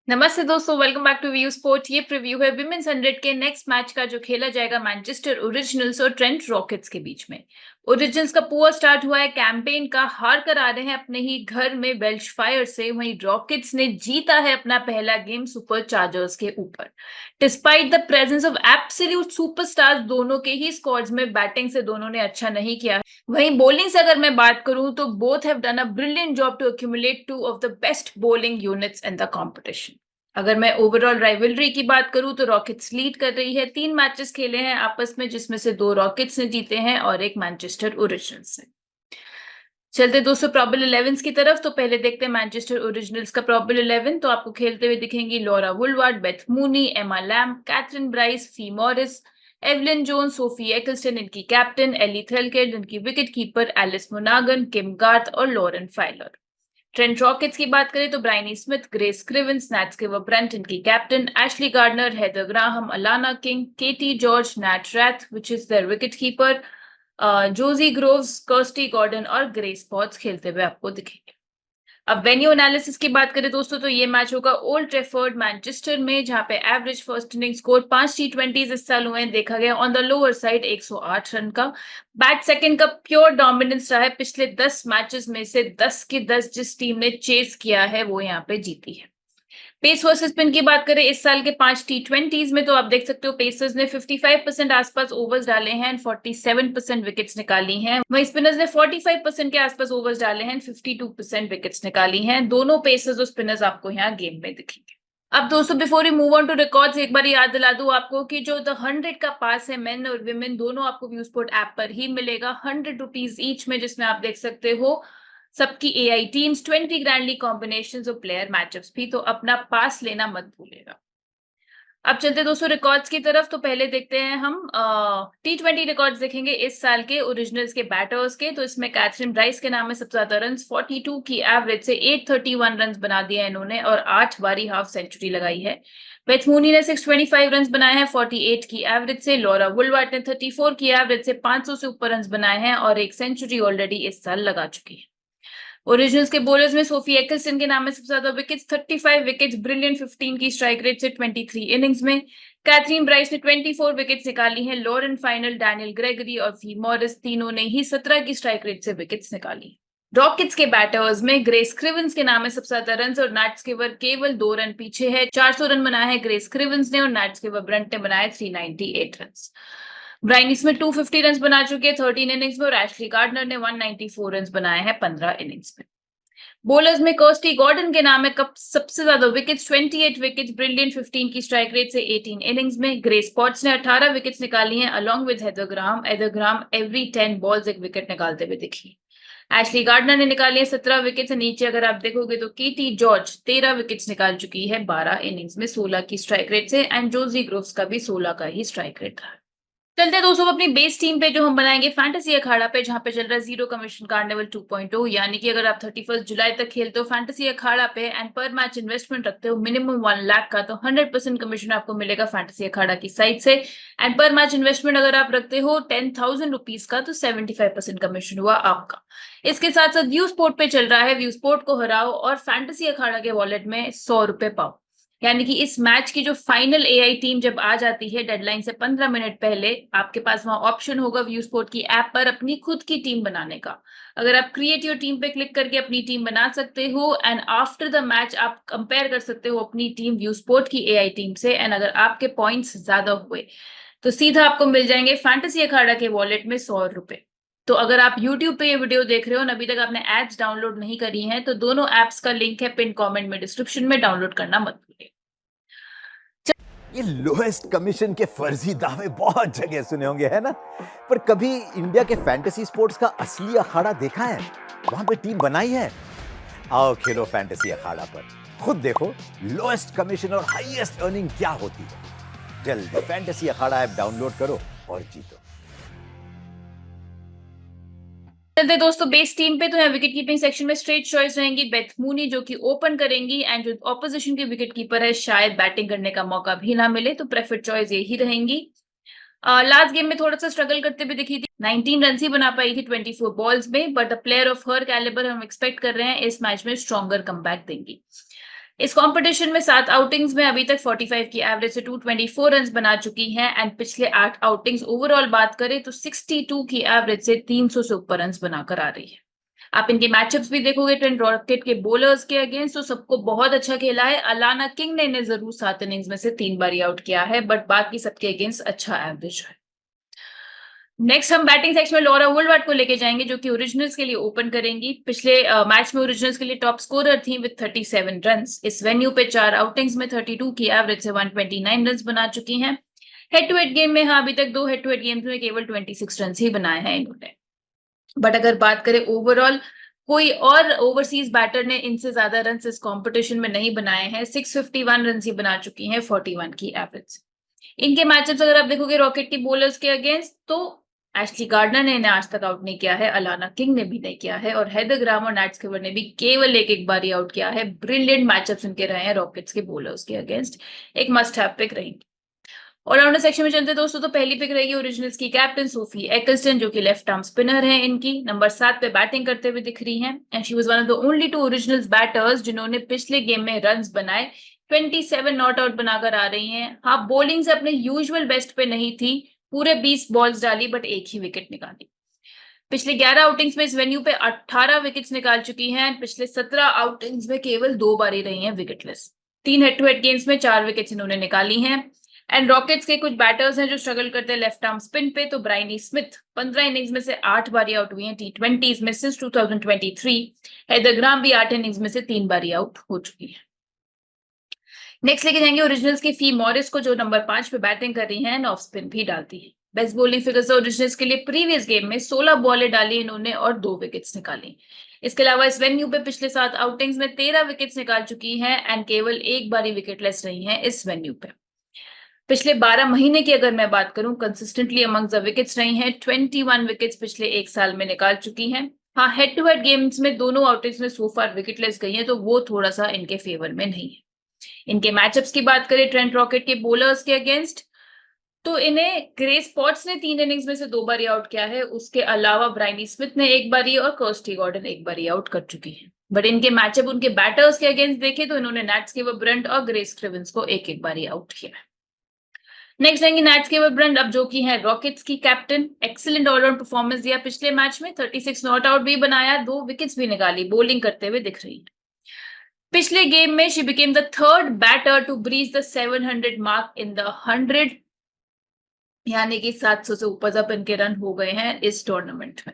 नमस्ते दोस्तों, welcome back to View Sport. ये प्रीव्यू है विमेंस 100 के नेक्स्ट मैच का जो खेला जाएगा मैनचेस्टर ओरिजिनल्स और ट्रेंट रॉकेट्स के बीच में। ओरिजिनल्स का पुअर स्टार्ट हुआ है कैंपेन का, हार कर आ रहे हैं अपने ही घर में वेल्श फायर से। वहीं रॉकेट्स ने जीता है अपना पहला गेम सुपर चार्जर्स के ऊपर। Despite the presence of absolute superstars, दोनों के ही स्क्वाड्स में बैटिंग से दोनों ने अच्छा नहीं किया। वहीं बॉलिंग से अगर मैं बात करूं तो both have done a brilliant job to accumulate two of the best bowling units in the competition. अगर मैं ओवरऑल राइवलरी की बात करूं तो रॉकेट्स लीड कर रही है। 3 मैचेस खेले हैं आपस में, जिसमें से 2 रॉकेट्स ने जीते हैं और 1 मैनचेस्टर ओरिजिनल्स ने। चलते दोस्तों प्रॉबल 11 की तरफ। तो पहले देखते हैं मैनचेस्टर ओरिजिनल्स का प्रॉबल 11। तो आपको खेलते हुए दिखेंगी Laura Wolvaardt, Beth Mooney, Emma Lamb, Kathryn Bryce, Fi Morris, Evelyn Jones, Sophie Ecclestone इनकी कैप्टन, एली थेलकेड इनकी विकेट कीपर, एलिस मोनागन, किम गार्थ और लॉरेन फाइलर। ट्रेंट रॉकेट्स की बात करें तो Bryony Smith, Grace Scrivens, Nat Sciver Brunt इनकी captain, Ashleigh Gardner, Heather Graham, Alana King, Katie George, Nat Wraith which is their wicket keeper, Josie Groves, Kirstie Gordon और Grace Potts खेलते हुए आपको दिखेंगे। अब वेन्यू एनालिसिस की बात करें दोस्तों तो ये मैच होगा ओल्ड ट्रैफर्ड मैनचेस्टर में, जहां पे average first inning score 5 T20 इस साल हुए हैं। देखा गया on the lower side 108 run का। बैट सेकंड का प्योर डोमिनेंस रहा है। पिछले 10 मैचेस में से 10 के 10 जिस टीम ने चेस किया है वो यहाँ पे जीती है। पेस वर्सेस स्पिन की बात करें इस साल के 5 T20 में, तो आप देख सकते हो पेसर्स ने 55% आसपास ओवर्स डाले हैं एंड 47% विकेट्स निकाली हैं। वहीं स्पिनर्स ने 45% के आसपास ओवर्स डाले हैं, 52% विकेट्स निकाली हैं। दोनों पेसर्स और स्पिनर्स आपको यहाँ गेम में दिखेंगे। अब दोस्तों before you move on to records, एक बार याद दिला दूं आपको कि जो द 100 का पास है मेन और विमेन दोनों आपको व्यू स्पोर्ट ऐप पर ही मिलेगा, 100 रुपीज ईच में, जिसमें आप देख सकते हो सबकी एआई टीम्स, 20 ग्रैंडली कॉम्बिनेशंस और प्लेयर मैचअप्स भी। तो अपना पास लेना मत भूलिएगा। अब चलते दोस्तों रिकॉर्ड्स की तरफ। तो पहले देखते हैं हम T20 रिकॉर्ड्स देखेंगे इस साल के ओरिजिनल्स के बैटर्स के। तो इसमें कैथरीन ब्राइस के नाम में सबसे ज्यादा रन, 42 की एवरेज से 831 रन बना दिए हैं इन्होंने और 8 बारी हाफ सेंचुरी लगाई है। बेथ मूनी ने 625 रन बनाए हैं 48 की एवरेज से। लॉरा वुलवार्ड ने 34 की एवरेज से 500 से ऊपर रन बनाए हैं और एक सेंचुरी ऑलरेडी इस साल लगा चुकी है। ओरिजिनल्स के बॉलर्स में सोफी एक्लस्टन के नाम में सबसे ज्यादा विकेट्स, 35 विकेट्स, ब्रिलियंट 15 की स्ट्राइक रेट से 23 इनिंग्स में। कैथरीन ब्राइस ने 24 विकेट्स निकाली हैं। लॉरेन फाइनल, डैनियल ग्रेगरी और फी मॉरिस तीनों ने ही 17 की स्ट्राइक रेट से विकेट्स निकाली। रॉकेट्स के बैटर्स में ग्रेस क्रिवेंस के नाम में सबसे ज्यादा रन और नैट स्कीवर केवल 2 रन पीछे है। 400 रन बनाए हैं ग्रेस क्रिवेंस ने और नैट स्कीवर ब्रंट ने बनाए 398 रन। ब्रायन स्मिथ 250 रन बना चुके हैं 13 इनिंग्स में और एशली गार्डनर ने 194 रन बनाए हैं 15 इनिंग्स में। बॉलर्स में कर्स्टी गॉर्डन के नाम है कप सबसे ज्यादा विकेट्स, 28 विकेट्स, ब्रिलियंट 15 की स्ट्राइक रेट से 18 इनिंग्स में। ग्रेस पॉट्स ने 18 विकेट्स निकाली हैं along with Heather Graham. Heather Graham every 10 balls एक विकेट निकालते हुए दिखी। एशली गार्डनर ने निकाली है 17 विकेट्स। नीचे अगर आप देखोगे तो केटी जॉर्ज 13 विकेट्स निकाल चुकी है 12 इनिंग्स में 16 की स्ट्राइक रेट से एंड जोजी ग्रोव्स का भी 16 का ही स्ट्राइक रेट रहा। चलते हैं दोस्तों अपनी बेस टीम पे, जो हम बनाएंगे फैंटेसी अखाड़ा पे, जहां पे चल रहा है जीरो कमीशन कार्निवल 2.0। यानी कि अगर आप 31 जुलाई तक खेलते हो फैंटेसी अखाड़ा पे एंड पर मैच इन्वेस्टमेंट रखते हो मिनिमम 1 लाख का, तो 100% कमीशन आपको मिलेगा फैंटेसी अखाड़ा की साइड से। एंड पर मैच इन्वेस्टमेंट अगर आप रखते हो 10,000 रुपीज का, तो 75% कमीशन हुआ आपका। इसके साथ साथ व्यू स्पोर्ट पे चल रहा है व्यू स्पोर्ट को हराओ और फैंटेसी अखाड़ा के वॉलेट में 100 रुपए पाओ। यानी कि इस मैच की जो फाइनल एआई टीम जब आ जाती है डेडलाइन से 15 मिनट पहले, आपके पास वहां ऑप्शन होगा व्यू स्पोर्ट की ऐप पर अपनी खुद की टीम बनाने का। अगर आप क्रिएट योर टीम पे क्लिक करके अपनी टीम बना सकते हो एंड आफ्टर द मैच आप कंपेयर कर सकते हो अपनी टीम व्यू स्पोर्ट की एआई टीम से। एंड अगर आपके पॉइंट्स ज्यादा हुए तो सीधा आपको मिल जाएंगे फैंटेसी अखाड़ा के वॉलेट में 100 रुपए। तो अगर आप YouTube पे ये वीडियो देख रहे हो और अभी तक आपने एड्स डाउनलोड नहीं करी हैं, तो दोनों एप्स का लिंक है पिन कमेंट में, डिस्क्रिप्शन में, डाउनलोड करना मत भूलिए। ये लोएस्ट कमीशन के फर्जी दावे बहुत जगह सुने होंगे, है ना? पर कभी इंडिया के फैंटेसी स्पोर्ट्स का असली अखाड़ा देखा है? वहां पे टीम बनाई है? आओ खेलो फैंटेसी अखाड़ा पर, खुद देखो लोएस्ट कमीशन और हाईएस्ट अर्निंग क्या होती है। जल्द फैंटेसी अखाड़ा ऐप डाउनलोड करो और जीतो। चलते दोस्तों बेस टीम पे। तो यहाँ विकेट कीपिंग सेक्शन में स्ट्रेट चॉइस रहेंगी बेथ मूनी, जो कि ओपन करेंगी एंड जो ऑपोजिशन के विकेट कीपर है शायद बैटिंग करने का मौका भी ना मिले, तो प्रेफर्ड चॉइस यही रहेंगी। लास्ट गेम में थोड़ा सा स्ट्रगल करते हुए दिखी थी, 19 रन ही बना पाई थी 24 बॉल्स में, but a player of her calibre हम एक्सपेक्ट कर रहे हैं इस मैच में स्ट्रॉन्गर कमबैक देंगी। इस कंपटीशन में 7 आउटिंग्स में अभी तक 45 की एवरेज से 224 रन बना चुकी हैं एंड पिछले 8 आउटिंग्स ओवरऑल बात करें तो 62 की एवरेज से 300 से ऊपर रन बनाकर आ रही है। आप इनके मैचअप्स भी देखोगे ट्रेंट रॉकेट के बॉलर्स के अगेंस्ट तो सबको बहुत अच्छा खेला है। अलाना किंग ने इन्हें जरूर 7 इनिंग्स में से 3 बार आउट किया है, बट बाकी सबके अगेंस्ट अच्छा एवरेज है। नेक्स्ट हम बैटिंग सेक्शन में लॉरा वुलवर्ड को लेके जाएंगे जो कि ओरिजिनल्स के लिए ओपन करेंगी। पिछले मैच में ओरिजिनल्स के लिए टॉप स्कोरर थी विद 37 रन्स। इस वेन्यू पे 4 आउटिंग्स में 32 की एवरेज से 129 रन्स बना चुकी हैं। हेड टू हेड गेम में अभी तक 2 हेड टू हेड गेम्स में केवल 26 रन ही बनाए हैं इन्होंने। बट अगर बात करें ओवरऑल, कोई और ओवरसीज बैटर ने इनसे ज्यादा रन इस कॉम्पिटिशन में नहीं बनाए हैं। 651 रन ही बना चुकी हैं 41 की एवरेज। इनके मैचअप्स अगर आप देखोगे रॉकेट की बॉलर्स के अगेंस्ट तो एशली गार्डनर ने इन्हें आज तक आउट नहीं किया है, अलाना किंग ने भी नहीं किया है और हेदर ग्राम और नैट स्किवर ने भी केवल एक बार ही आउट किया है। ब्रिलियंट मैचअप्स इनके रहे हैं रॉकेट्स के बॉलर्स के अगेंस्ट, एक मस्ट हैव पिक रहेंगी। ऑलराउंडर सेक्शन में चलते दोस्तों तो पहली पिक रहेगी ओरिजिनल्स की कैप्टन सोफी एक्लस्टन जो कि लेफ्ट आर्म स्पिनर है। इनकी नंबर 7 पे बैटिंग करते हुए दिख रही हैं and she was one of the only 2 originals batters जिन्होंने पिछले गेम में रन्स बनाए। 27 नॉट आउट बनाकर आ रही हैं। हाँ, बॉलिंग से अपने यूजुअल बेस्ट पे नहीं थी, पूरे 20 बॉल्स डाली बट एक ही विकेट निकाली। पिछले 11 आउटिंग्स में इस वेन्यू पे 18 विकेट्स निकाल चुकी हैं। पिछले 17 आउटिंग्स में केवल 2 बार ही रही हैं wicketless. 3 head to head games में 4 विकेट्स इन्होंने निकाली हैं। एंड रॉकेट्स के कुछ बैटर्स हैं जो स्ट्रगल करते हैं लेफ्ट आर्म स्पिन पे, तो ब्राइनी स्मिथ 15 इनिंग्स में से 8 बार आउट हुई हैं T20s में सिंस 2023। हेदर ग्राम भी 8 इनिंग्स में से 3 बार आउट हो चुकी है। नेक्स्ट लेके जाएंगे ओरिजिनल्स की फी मॉरिस को जो नंबर 5 पे बैटिंग कर रही हैं एंड ऑफ स्पिन भी डालती है। बेस्ट बॉलिंग फिगर्स ओरिजिनल्स के लिए प्रीवियस गेम में 16 बॉलें डाली इन्होंने और 2 विकेट्स निकाली। इसके अलावा इस वेन्यू पे पिछले 7 आउटिंग्स में 13 विकेट्स निकाल चुकी हैं एंड केवल एक बार ही विकेटलेस रही हैं इस वेन्यू पे। पिछले 12 महीने की अगर मैं बात करूं कंसिस्टेंटली अमंग द विकेट्स रही हैं। 21 विकेट्स पिछले एक साल में निकाल चुकी हैं। हाँ, हेड टू हेड गेम्स में दोनों आउटिंग्स में सो फार विकेटलेस गई हैं तो वो थोड़ा सा इनके फेवर में नहीं है। इनके मैचअप्स की बात करें ट्रेंट रॉकेट के बॉलर्स के अगेंस्ट तो इन्हें ग्रेस पॉट्स ने 3 इनिंग्स में से 2 बार आउट किया है। उसके अलावा ब्राइनी स्मिथ ने एक बारी और कर्स्टी गॉर्डन एक बारी आउट कर चुकी है। बट इनके मैचअप उनके बैटर्स के अगेंस्ट देखे तो इन्होंने नैट स्कीवर ब्रंट और ग्रेस क्रिवेंस को एक बारी आउट किया है। नेक्स्ट आएंगे नैट स्कीवर ब्रंट, अब जो की है रॉकेट्स की कैप्टन। एक्सीलेंट ऑलराउंड परफॉर्मेंस दिया पिछले मैच में, 36 नॉट आउट भी बनाया, 2 विकेट्स भी निकाली, बॉलिंग करते हुए दिख रही है। पिछले गेम में she became the third batter to breach the 700 mark in the 100, यानी कि 700 से ऊपर जब इनके रन हो गए हैं इस टूर्नामेंट में।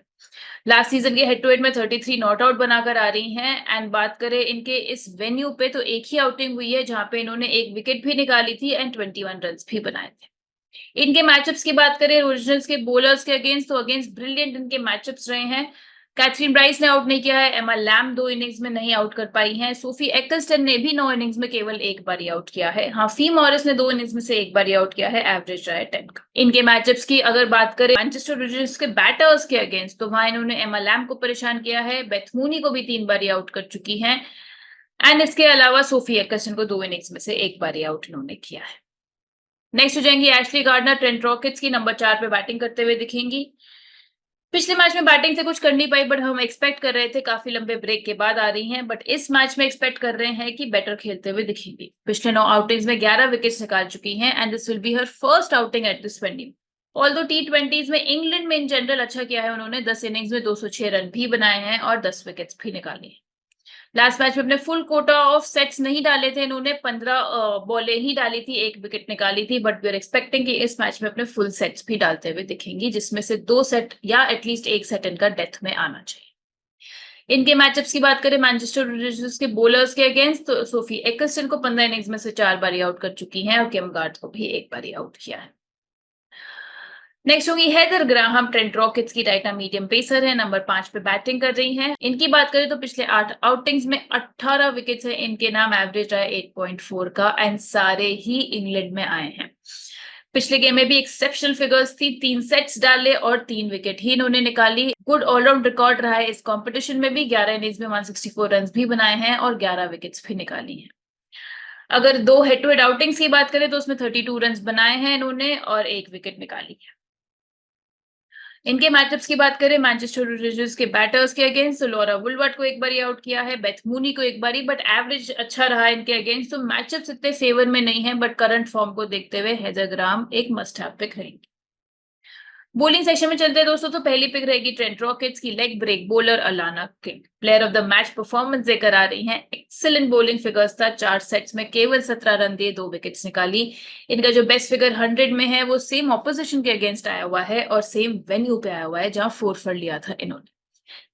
लास्ट सीजन के हेड टू हेड में 33 नॉट आउट बनाकर आ रही हैं एंड बात करें इनके इस वेन्यू पे तो एक ही आउटिंग हुई है जहां पे इन्होंने एक विकेट भी निकाली थी एंड 21 रन भी बनाए थे। इनके मैचअप्स की बात करें ओरिजिनल्स के बॉलर्स के अगेंस्ट तो अगेंस्ट ब्रिलियंट इनके मैचअप्स रहे हैं। कैथरीन ब्राइस ने आउट नहीं किया है, एमा लैम 2 इनिंग्स में नहीं आउट कर पाई हैं, सोफी एक्लस्टन ने भी 9 इनिंग्स में केवल एक बार आउट किया है। हाँ, फी मॉरिस ने 2 इनिंग्स में से एक बार आउट किया है, एवरेज रहा है 10 का। इनके मैचअप्स की अगर बात करें मैनचेस्टर ओरिजिनल्स के बैटर्स के अगेंस्ट तो वहां इन्होंने एमा लैम को परेशान किया है, बेथ मूनी को भी 3 बार आउट कर चुकी है एंड इसके अलावा सोफी एक्लस्टन को 2 इनिंग्स में से एक बार आउट इन्होंने किया है। नेक्स्ट हो जाएंगी एशली गार्डनर, ट्रेंट रॉकेट्स की नंबर 4 पे बैटिंग करते हुए दिखेंगी। पिछले मैच में बैटिंग से कुछ कर नहीं पाई बट हम एक्सपेक्ट कर रहे थे, काफी लंबे ब्रेक के बाद आ रही हैं, बट इस मैच में एक्सपेक्ट कर रहे हैं कि बेटर खेलते हुए दिखेंगी। पिछले 9 आउटिंग्स में 11 विकेट्स निकाल चुकी हैं and this will be her first outing at this venue. Although T20s में इंग्लैंड में इन जनरल अच्छा किया है, उन्होंने 10 इनिंग्स में 206 रन भी बनाए हैं और 10 विकेट्स भी निकाली हैं। लास्ट मैच में अपने फुल कोटा ऑफ सेट्स नहीं डाले थे इन्होंने, 15 बॉलें ही डाली थी, एक विकेट निकाली थी, बट वी आर एक्सपेक्टिंग कि इस मैच में अपने फुल सेट्स भी डालते हुए दिखेंगी जिसमें से 2 सेट या एटलीस्ट 1 सेट इनका डेथ में आना चाहिए। इनके मैचअप्स की बात करें मैनचेस्टर यूनाइटेड के बॉलर्स के अगेंस्ट तो सोफी एक्लस्टन को 15 इनिंग्स में से 4 बार आउट कर चुकी हैं और किम गार्ड को भी एक बार आउट किया है। नेक्स्ट होगी हेदर ग्राहम, ट्रेंट रॉकेट्स की राइट आर्म मीडियम पेसर है, नंबर 5 पे बैटिंग कर रही हैं। इनकी बात करें तो पिछले 8 आउटिंग्स में 18 विकेट्स है इनके नाम, एवरेज रहा है 8.4 का एंड सारे ही इंग्लैंड में आए हैं। पिछले गेम में भी एक्सेप्शनल फिगर्स थी, 3 सेट्स डाले और 3 विकेट ही इन्होंने निकाली। गुड ऑलराउंड रिकॉर्ड रहा है इस कंपटीशन में भी, 11 इनिंग्स में 164 रन भी बनाए हैं और 11 विकेट्स भी निकाली हैं। अगर 2 हेड टू हेड आउटिंग्स की बात करें तो उसमें 32 रन बनाए हैं इन्होंने और 1 विकेट निकाली है। इनके मैचअप्स की बात करें मैनचेस्टर ओरिजिनल्स के बैटर्स के अगेंस्ट, तो लॉरा वुलवर्ट को एक बारी आउट किया है, बेथ मूनी को एक बारी, बट एवरेज अच्छा रहा है इनके अगेंस्ट, तो मैचअप्स इतने फेवर में नहीं है, बट करंट फॉर्म को देखते हुए हेदर ग्राहम एक मस्ट हैव पिक रहेंगे। बॉलिंग सेक्शन में चलते हैं दोस्तों, तो पहली पिक रहेगी ट्रेंट रॉकेट्स की leg break bowler Alana King. Player of the match performance देकर आ रही हैं, एक्सीलेंट बॉलिंग फिगर्स था, 4 सेट्स में केवल 17 रन दिए, 2 विकेट्स निकाली। इनका जो बेस्ट फिगर 100 में है वो सेम ऑपोजिशन के अगेंस्ट आया हुआ है और सेम वेन्यू पे आया हुआ है जहां 4 फॉर लिया था इन्होंने।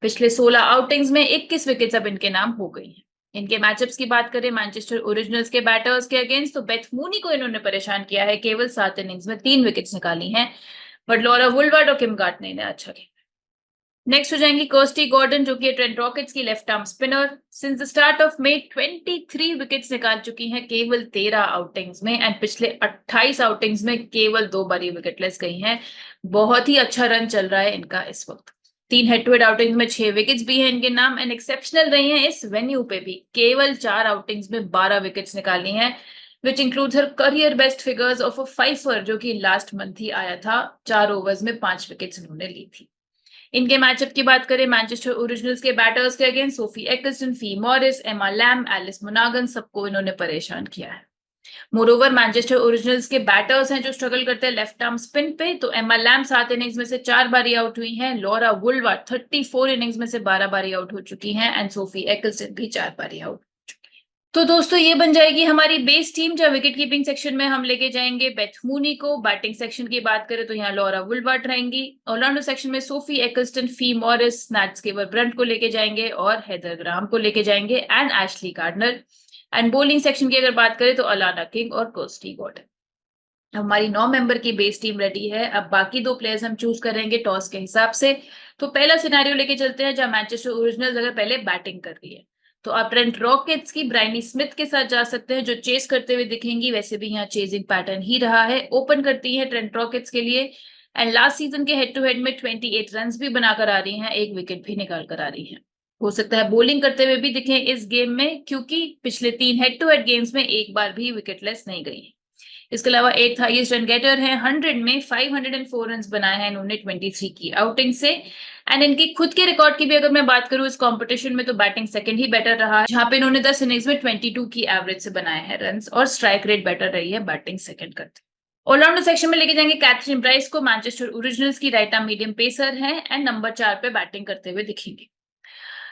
पिछले 16 आउटिंग्स में 21 विकेट्स अब इनके नाम हो गई हैं। इनके मैचअप्स की बात करें मैनचेस्टर ओरिजिनल्स के बैटर्स के अगेंस्ट, तो बेथ मूनी को इन्होंने परेशान किया है, केवल 7 इनिंग्स में 3 विकेट्स निकाली हैं, बट लॉरा वुलवर्ट और किम गार्टनर ने अच्छा खेला। नेक्स्ट हो जाएंगी कर्स्टी गॉर्डन, जो कि ट्रेंट रॉकेट्स की left arm spinner. Since the start of May 23 wickets निकाल चुकी हैं केवल 13 आउटिंग्स में, एंड पिछले 28 आउटिंग्स में केवल 2 बारी विकेटलेस गई हैं। बहुत ही अच्छा रन चल रहा है इनका इस वक्त। 3 हेड टू हेड आउटिंग्स में 6 विकेट्स भी हैं इनके नाम, एंड एक्सेप्शनल रही हैं इस वेन्यू पे भी, केवल 4 आउटिंग्स में 12 विकेट्स निकाली हैं, which includes her career best figures of a fifer जो कि लास्ट मंथ ही आया था, 4 ओवर्स में 5 विकेट्स इन्होंने ली थी। इनके मैचअप की बात करें मैनचेस्टर ओरिजिनल्स के बैटर्स के against, Sophie Ecclestone, Fi Morris, एमा लैम, एलिस मोनागन, सबको इन्होंने परेशान किया है। मोरोवर मैनचेस्टर ओरिजिनल्स के बैटर्स हैं जो स्ट्रगल करते हैं लेफ्ट आर्म स्पिन पे, तो एमा लैम 7 इनिंग्स में से 4 बारी आउट हुई हैं, लॉरा वुलवर्ट 34 इनिंग्स में से 12 बारी आउट हो चुकी हैं, एंड सोफी एकिल्सन भी 4 बारी आउट। तो दोस्तों ये बन जाएगी हमारी बेस टीम, जहाँ विकेट कीपिंग सेक्शन में हम लेके जाएंगे बेथ मूनी को। बैटिंग सेक्शन की बात करें तो यहाँ लॉरा वुलवर्ट रहेंगी। ऑर्लैंडो सेक्शन में Sophie Ecclestone, Fi Morris, Nat Sciver Brunt को लेके जाएंगे और हेदर ग्राहम को लेके जाएंगे, and Ashleigh Gardner. And bowling section की अगर बात करें तो अलाना किंग और कर्स्टी गॉर्डन। हमारी 9 मेंबर की बेस टीम रेडी है। अब बाकी 2 प्लेयर्स हम चूज करेंगे टॉस के हिसाब से। तो पहला सिनेरियो लेके चलते हैं जहां मैनचेस्टर ओरिजिनल्स अगर पहले बैटिंग कर रही है, तो आप ट्रेंट रॉकेट्स की ब्राइनी स्मिथ के साथ जा सकते हैं जो चेस करते हुए दिखेंगी। वैसे भी यहाँ चेजिंग पैटर्न ही रहा है। ओपन करती है ट्रेंट रॉकेट्स के लिए, एंड लास्ट सीजन के हेड टू हेड में 28 रन भी बनाकर आ रही हैं, 1 विकेट भी निकाल कर आ रही हैं। हो सकता है बॉलिंग करते हुए भी दिखें इस गेम में, क्योंकि पिछले 3 हेड टू हेड गेम्स में एक बार भी विकेटलेस नहीं गई है। इसके अलावा 8th हाईएस्ट रन गेटर है, 100 में 504 रन बनाए हैं इन्होंने 23 की आउटिंग से। एंड इनकी खुद के रिकॉर्ड की भी अगर मैं बात करूं इस कंपटीशन में, तो बैटिंग सेकंड ही बेटर रहा है, जहां पे इन्होंने 10 इनिंग्स में 22 की एवरेज से बनाए हैं रन, और स्ट्राइक रेट बेटर रही है बैटिंग सेकंड करते। ऑलराउंडर सेक्शन में लेके जाएंगे कैथरीन ब्राइस को, मैनचेस्टर ओरिजिनल्स की राइट आर्म मीडियम पेसर है, एंड नंबर 4 पे बैटिंग करते हुए दिखेंगे।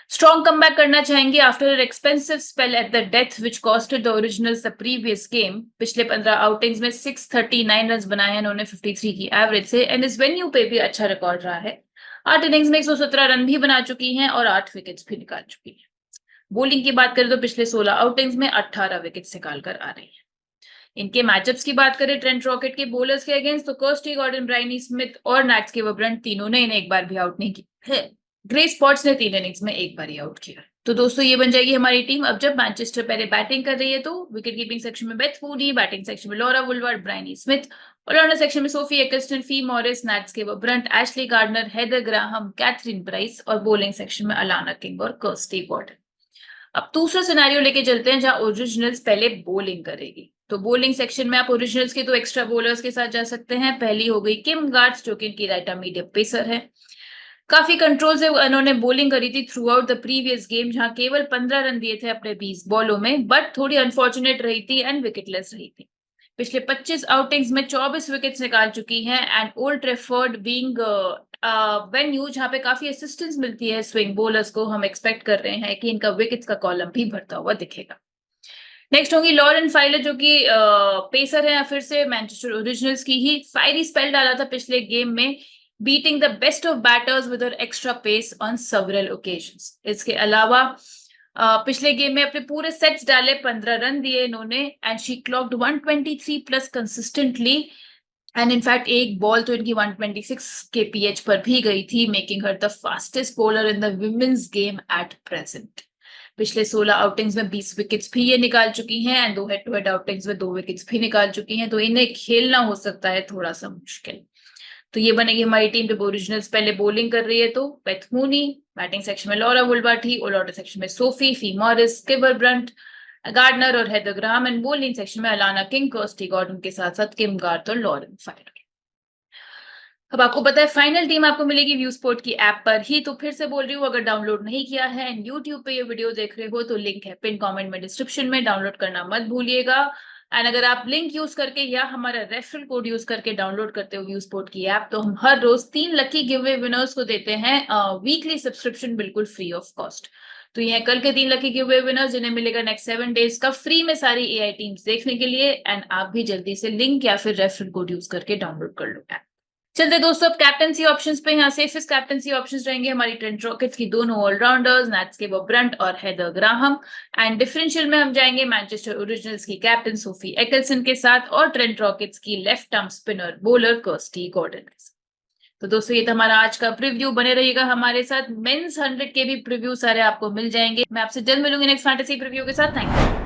स्ट्रॉन्ग कमबैक करना चाहेंगे after an expensive spell at the death which costed the originals the previous game. पिछले 15 आउटिंग्स में 639 रन बनाए हैं इन्होंने 53 की एवरेज से, एंड इस वेन्यू पे भी अच्छा रिकॉर्ड रहा है। 8 इनिंग्स में 117 रन भी बना चुकी हैं और 8 विकेट्स भी निकाल चुकी हैं। बॉलिंग की बात करें तो पिछले 16 आउटिंग्स में 18 विकेट्स निकाल कर आ रही है। इनके मैचअप्स की बात करें ट्रेंट रॉकेट के बॉलर्स के अगेंस्ट, तो कर्स्टी गॉर्डन, ब्राइनी स्मिथ और नैट स्केवर-ब्रंट तीनों ने इन्हें एक बार भी आउट नहीं किया है। ग्रे स्पॉट्स ने 3 इनिंग्स में एक बार ही आउट किया। तो दोस्तों ये बन जाएगी हमारी टीम। अब जब मैनचेस्टर पहले बैटिंग कर रही है तो विकेट कीपिंग सेक्शन में बेथ मूनी, बैटिंग सेक्शन में Laura Wolvaardt, Bryony Smith, all rounder section में Sophie Ecclestone, Fi Morris, Nat Sciver Brunt, Ashleigh Gardner, Heather Graham, Kathryn Bryce, और बॉलिंग सेक्शन में अलाना किंग और कर्स्टी गॉर्डन। अब दूसरा scenario लेके चलते हैं जहां ओरिजिनल्स पहले बॉलिंग करेगी। तो बॉलिंग सेक्शन में आप ओरिजिनल्स के 2 एक्स्ट्रा बॉलर्स के साथ जा सकते हैं। पहली हो गई किम गार्ड्स, जो कि इनकी राइट आर्म मीडियम पेसर है। काफी कंट्रोल से उन्होंने बॉलिंग करी थी through out the previous game, जहां केवल 15 रन दिए थे अपने 20 बॉलों में, बट थोड़ी अनफॉर्चुनेट रही थी एंड विकेटलेस रही थी। पिछले 25 आउटिंग्स में 24 विकेट्स निकाल चुकी हैं, and old Trafford being venue जहां पे काफी असिस्टेंस मिलती है स्विंग बॉलर्स को, हम एक्सपेक्ट कर रहे हैं कि इनका विकेट्स का कॉलम भी भरता हुआ दिखेगा। नेक्स्ट होंगी लॉरेन फाइलर, जो कि पेसर है, फिर से मैनचेस्टर ओरिजिनल्स की ही। फायरी स्पेल डाला था पिछले गेम में, beating the best of batters with extra pace on several occasions. इसके अलावा पिछले गेम में अपने पूरे सेट्स डाले, 15 रन दिए इन्होंने, and she clogged 123 plus consistently, and in fact एक बॉल तो इनकी 126 के पीएच पर भी गई थी, making her the fastest bowler in the women's game at present. पिछले 16 आउटिंग्स में 20 विकेट्स भी ये निकाल चुकी हैं, and 2 head to head outings में 2 विकेट्स भी निकाल चुकी हैं, तो इन्हें खेलना हो सकता है थोड़ा सा मुश्किल। तो ये बनेगी हमारी टीम जब ओरिजिनल्स पहले बॉलिंग कर रही है। तो बेथ मूनी, बैटिंग सेक्शन में लॉरा वुलवर्ट ही, ऑलराउंडर सेक्शन में सोफी, फी मॉरिस, स्केवर-ब्रंट, गार्डनर और Heather Graham, and bowling section में अलाना किंग, कर्स्टी गॉर्डन के साथ साथ किम गार्थ और लॉरेन फाइलर। अब आपको पता है फाइनल टीम आपको मिलेगी व्यू स्पोर्ट की ऐप पर ही। तो फिर से बोल रही हूँ, अगर डाउनलोड नहीं किया है एंड यूट्यूब पे ये वीडियो देख रहे हो तो लिंक है पिन कमेंट में, डिस्क्रिप्शन में, डाउनलोड करना मत भूलिएगा। एंड अगर आप लिंक यूज करके या हमारा रेफरल कोड यूज करके डाउनलोड करते हो व्यू स्पोर्ट की ऐप, तो हम हर रोज 3 लकी गिव अवे विनर्स को देते हैं वीकली सब्सक्रिप्शन बिल्कुल फ्री ऑफ कॉस्ट। तो ये कल के 3 लकी गिव अवे विनर्स जिन्हें मिलेगा नेक्स्ट 7 डेज का फ्री में सारी एआई टीम्स देखने के लिए। एंड आप भी जल्दी से लिंक या फिर रेफरल कोड यूज करके डाउनलोड कर लो ऐप। चलते दोस्तों अब कैप्टनसी ऑप्शंस पे। यहाँ सेफेस्ट कैप्टनसी ऑप्शंस रहेंगे हमारी ट्रेंट रॉकेट्स की दोनों ऑलराउंडर्स नैट्स के बॉब ब्रंट और हेदर ग्राहम। एंड डिफरेंशियल में हम जाएंगे मैनचेस्टर ओरिजिनल्स की कैप्टन सोफी एकेलसन के साथ और ट्रेंट रॉकेट्स की left arm spinner bowler Kirstie Gordon के साथ। तो दोस्तों ये था हमारा आज का प्रीव्यू। बने रहिएगा हमारे साथ, मेंस 100 के भी प्रीव्यू सारे आपको मिल जाएंगे। मैं आपसे जल्द मिलूंगी नेक्स्ट फैंटेसी प्रीव्यू के साथ। Thank you.